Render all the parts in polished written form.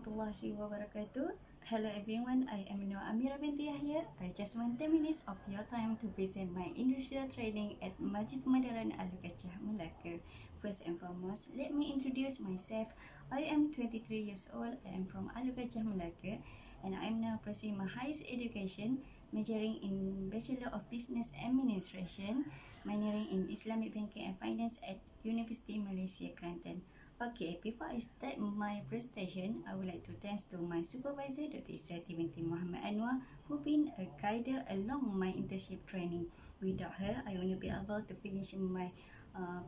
warahmatullahi wabarakatuh. Hello everyone, I am Nur Amira binti Yahya. I just want 10 minutes of your time to present my industrial training at Majlis Perbandaran Gajah, Melaka. First and foremost, let me introduce myself. I am 23 years old. I am from Gajah, Melaka, and I am now pursuing my highest education, majoring in Bachelor of Business Administration, minoring in Islamic Banking and Finance at University Malaysia, Kelantan. Okay, before I start my presentation, I would like to thank to my supervisor, Dr. Isati binti Muhammad Anwar, who been a guide along my internship training. Without her, I wouldn't be able to finish my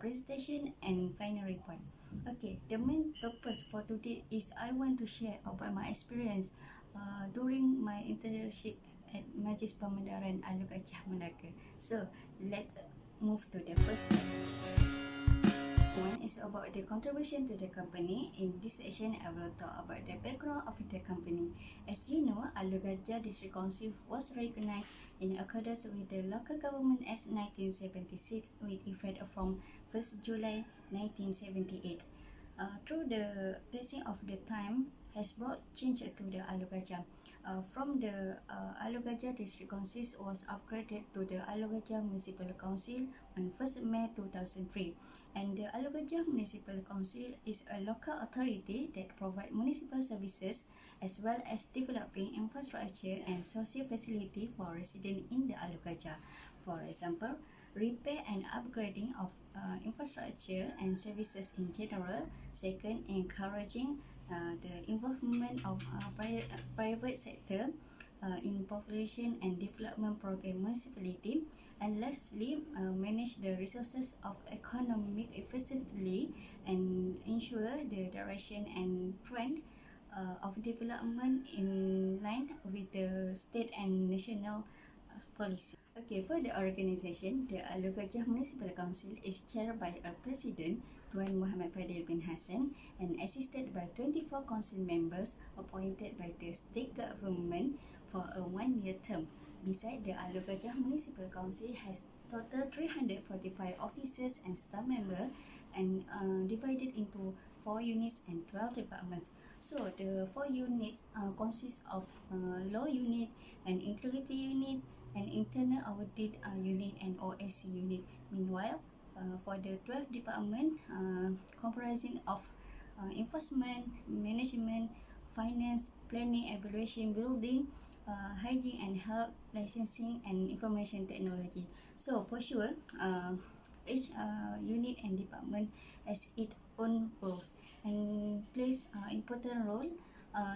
presentation and final report. Okay, the main purpose for today is I want to share about my experience during my internship at Majlis Perbandaran Gajah, Melaka. So, let's move to the first slide. One is about the contribution to the company. In this session, I will talk about the background of the company. As you know, Alor Gajah District Council was recognized in accordance with the Local Government Act 1976 with effect from 1st July 1978. Through the passing of the time has brought change to the Alor Gajah. From the Alor Gajah District Council was upgraded to the Alor Gajah Municipal Council on 1st May 2003. And the Alor Gajah Municipal Council is a local authority that provides municipal services as well as developing infrastructure and social facility for residents in the Alor Gajah. For example, repair and upgrading of infrastructure and services in general. Second, encouraging the involvement of private sector in population and development program municipality. And lastly, manage the resources of economic efficiently and ensure the direction and trend of development in line with the state and national policy. Okay, for the organization, the Alor Gajah Municipal Council is chaired by a president, Tuan Muhammad Fadil bin Hassan, and assisted by 24 council members appointed by the state government for a one-year term. Besides, the Alor Gajah Municipal Council has total 345 officers and staff members and divided into 4 units and 12 departments. So, the 4 units consist of law unit and integrity unit and internal audit unit and OSC unit. Meanwhile, for the 12 department comprising of enforcement, management, finance, planning, evaluation, building, hygiene and health, licensing and information technology. So for sure, each unit and department has its own roles and plays important role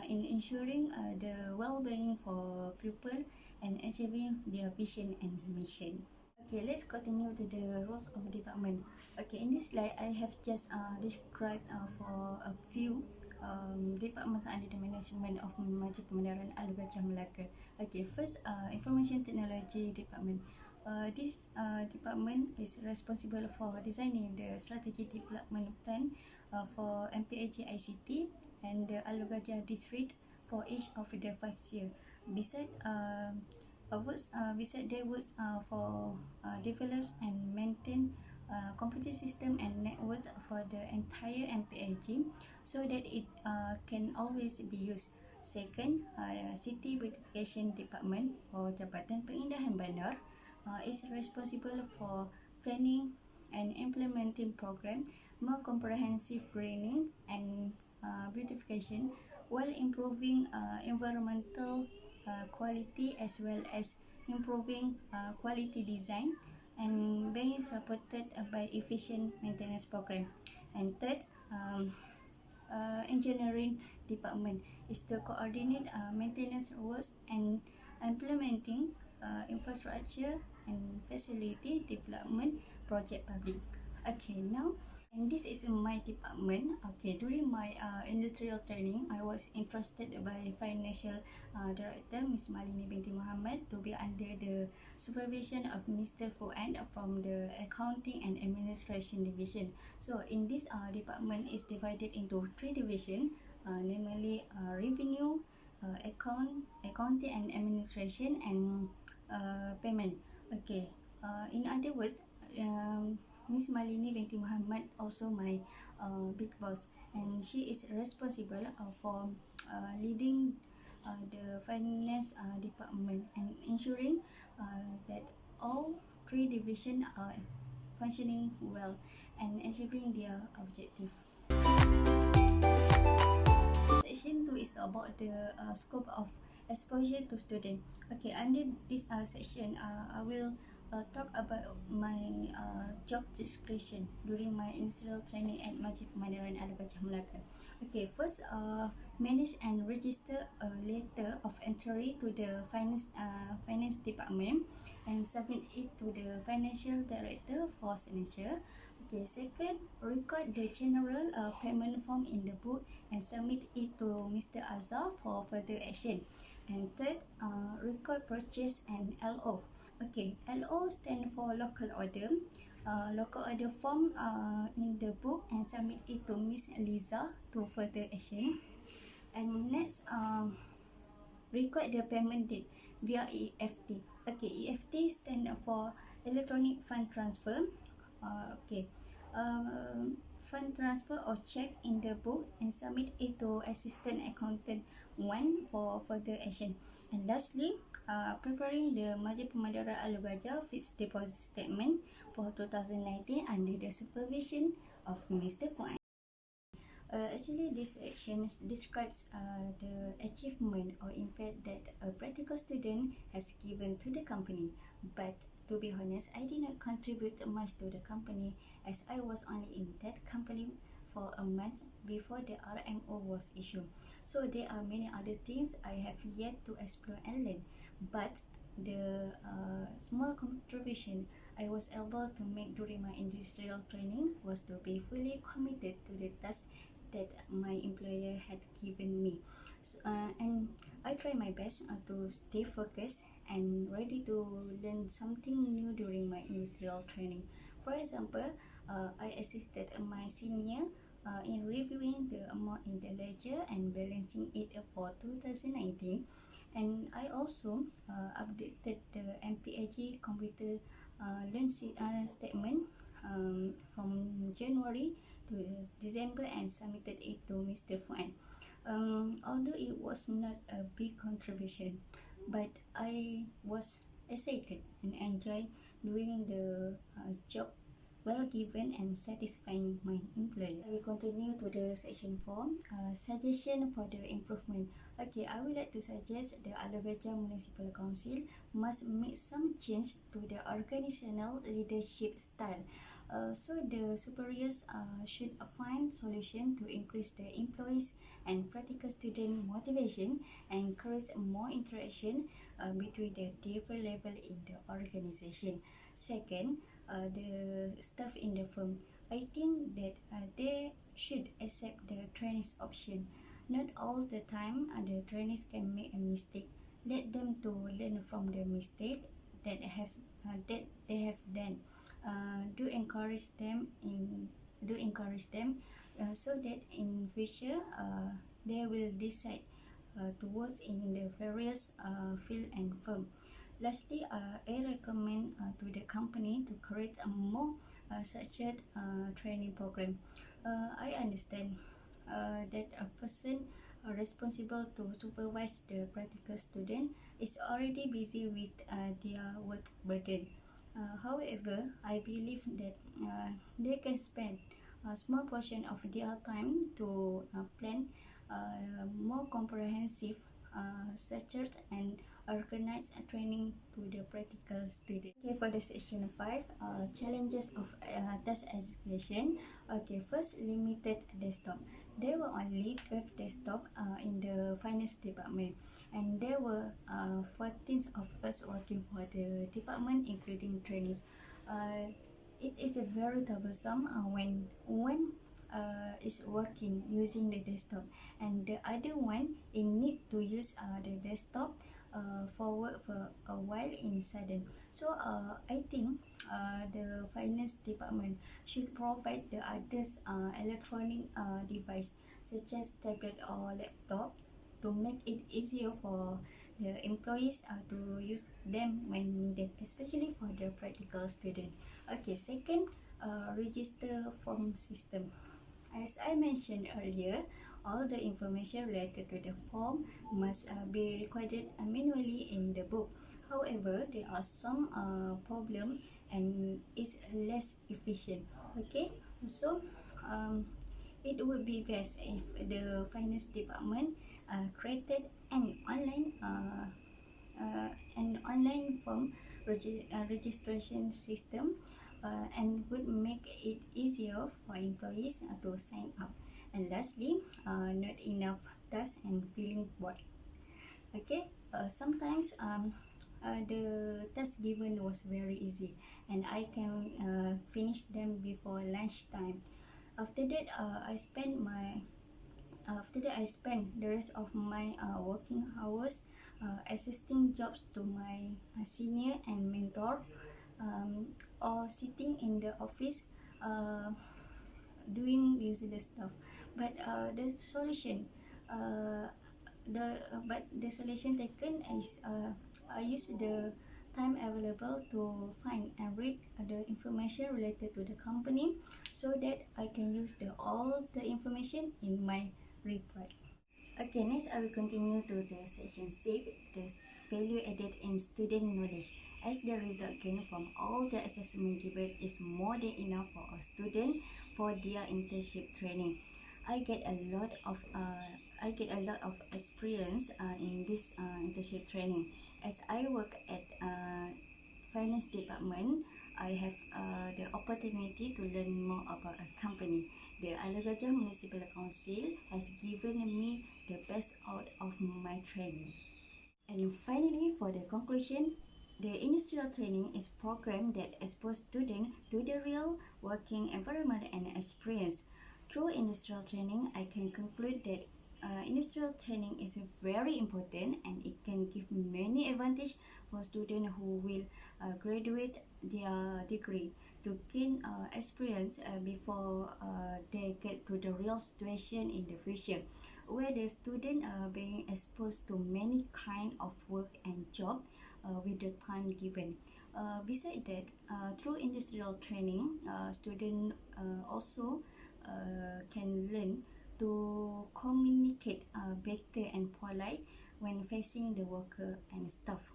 in ensuring the well-being for people and achieving their vision and mission. Okay, let's continue to the roles of department. Okay, in this slide, I have just described for a few departments under the management of Majlis Perbandaran Gajah, Melaka. Okay, first, information technology department. This department is responsible for designing the strategic development plan for MPAG ICT and the Alor Gajah district for each of the 5 years. Besides, they work for develops and maintain computer system and networks for the entire MPAG so that it can always be used. Second, city beautification department or Jabatan Pengindahan Bandar is responsible for planning and implementing program, more comprehensive greening and beautification while improving environmental quality as well as improving quality design and being supported by efficient maintenance program. And third, engineering department is to coordinate maintenance works and implementing infrastructure and facility development project public. Okay, now and this is my department. Okay, during my industrial training, I was interested by financial director Miss Malini binti Muhammad to be under the supervision of Mr. Fuad from the accounting and administration division. So in this department is divided into 3 divisions, namely revenue, accounting and administration, and payment. Okay, in other words, Miss Malini binti Muhammad also my big boss, and she is responsible for leading the finance department and ensuring that all three divisions are functioning well and achieving their objective. Section 2 is about the scope of exposure to student. Okay, under this section, I will talk about my job description during my initial training at Majlis Perbandaran Alor Gajah Melaka. Okay, first, manage and register a letter of entry to the finance department and submit it to the financial director for signature. Okay, second, record the general payment form in the book and submit it to Mr. Azhar for further action. And third, record purchase and LO. Okay, LO stand for local order. Local order form in the book and submit it to Miss Liza to further action. And next, record the payment date via EFT. Okay, EFT stand for electronic fund transfer. Fund transfer or check in the book and submit it to assistant accountant 1 for further action. And lastly, preparing the Majlis Perbandaran Alor Gajah fixed deposit statement for 2019 under the supervision of Mr. Fuad. Actually, this section describes the achievement or impact that a practical student has given to the company. But to be honest, I did not contribute much to the company as I was only in that company for a month before the RMO was issued. So there are many other things I have yet to explore and learn. But the small contribution I was able to make during my industrial training was to be fully committed to the task that my employer had given me. And I try my best to stay focused and ready to learn something new during my industrial training. For example, I assisted my senior in reviewing the amount in the ledger and balancing it for 2019. And I also updated the MPAG computer loan statement from January to December and submitted it to Mr. Fuad. Although it was not a big contribution, but I was excited and enjoyed doing the job well given and satisfying my employer. I will continue to the section 4, suggestion for the improvement. Okay, I would like to suggest the Alor Gajah Municipal Council must make some change to the organizational leadership style. So the superiors should find solution to increase the employees and practical student motivation and encourage more interaction between the different level in the organization. Second, the staff in the firm, I think that they should accept the trainees option. Not all the time the trainees can make a mistake. Let them to learn from the mistake that they have done. Do encourage them so that in future they will decide to work in the various field and firm. Lastly, I recommend to the company to create a more structured training program. I understand that a person responsible to supervise the practical student is already busy with their work burden. However, I believe that they can spend a small portion of their time to plan more comprehensive, structured and organized training to the practical student. Okay, for the section 5, challenges of task execution. Okay, first, limited desktop. There were only 12 desktops in the finance department, and there were 14 of us working for the department, including trainees. It is a very troublesome when one is working using the desktop and the other one in need to use the desktop for work for a while in sudden. So I think the finance department should provide the others electronic device such as tablet or laptop to make it easier for the employees to use them when needed, especially for the practical student. Okay, second, register form system. As I mentioned earlier, all the information related to the form must be recorded manually in the book. However, there are some problem and is less efficient. Okay, so it would be best if the finance department created an online form registration system and would make it easier for employees to sign up. And lastly, not enough tasks and feeling bored. Okay, sometimes the task given was very easy and I can finish them before lunchtime. After that, I spend the rest of my working hours assisting jobs to my senior and mentor, or sitting in the office uh, doing useless stuff. But uh, the solution taken is I use the time available to find and read the information related to the company, so that I can use all the information in my report. Okay, next I will continue to the section 6, the value added in student knowledge. As the result gained from all the assessment given is more than enough for a student for their internship training. I get a lot of experience in this internship training. As I work at finance department, I have the opportunity to learn more about a company. The Alor Gajah Municipal Council has given me the best out of my training. And finally, for the conclusion, the industrial training is a program that exposes students to the real working environment and experience. Through industrial training, I can conclude that industrial training is very important and it can give many advantages for students who will graduate their degree to gain experience before they get to the real situation in the future, where the student are being exposed to many kind of work and job with the time given. Besides that, through industrial training, students also can learn to communicate better and polite when facing the worker and staff.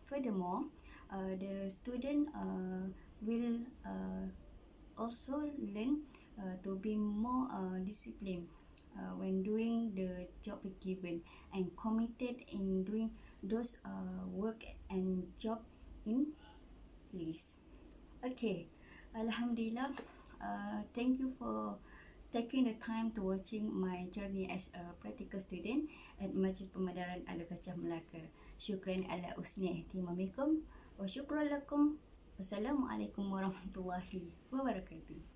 Furthermore, the student will also learn to be more disciplined when doing the job given and committed in doing those work and job in place. Okay, Alhamdulillah. Thank you for taking the time to watching my journey as a practical student at Majlis Perbandaran Alor Gajah Melaka. Syukran ala usni ihtimamikum wa syukran lakum. Wassalamualaikum warahmatullahi wabarakatuh.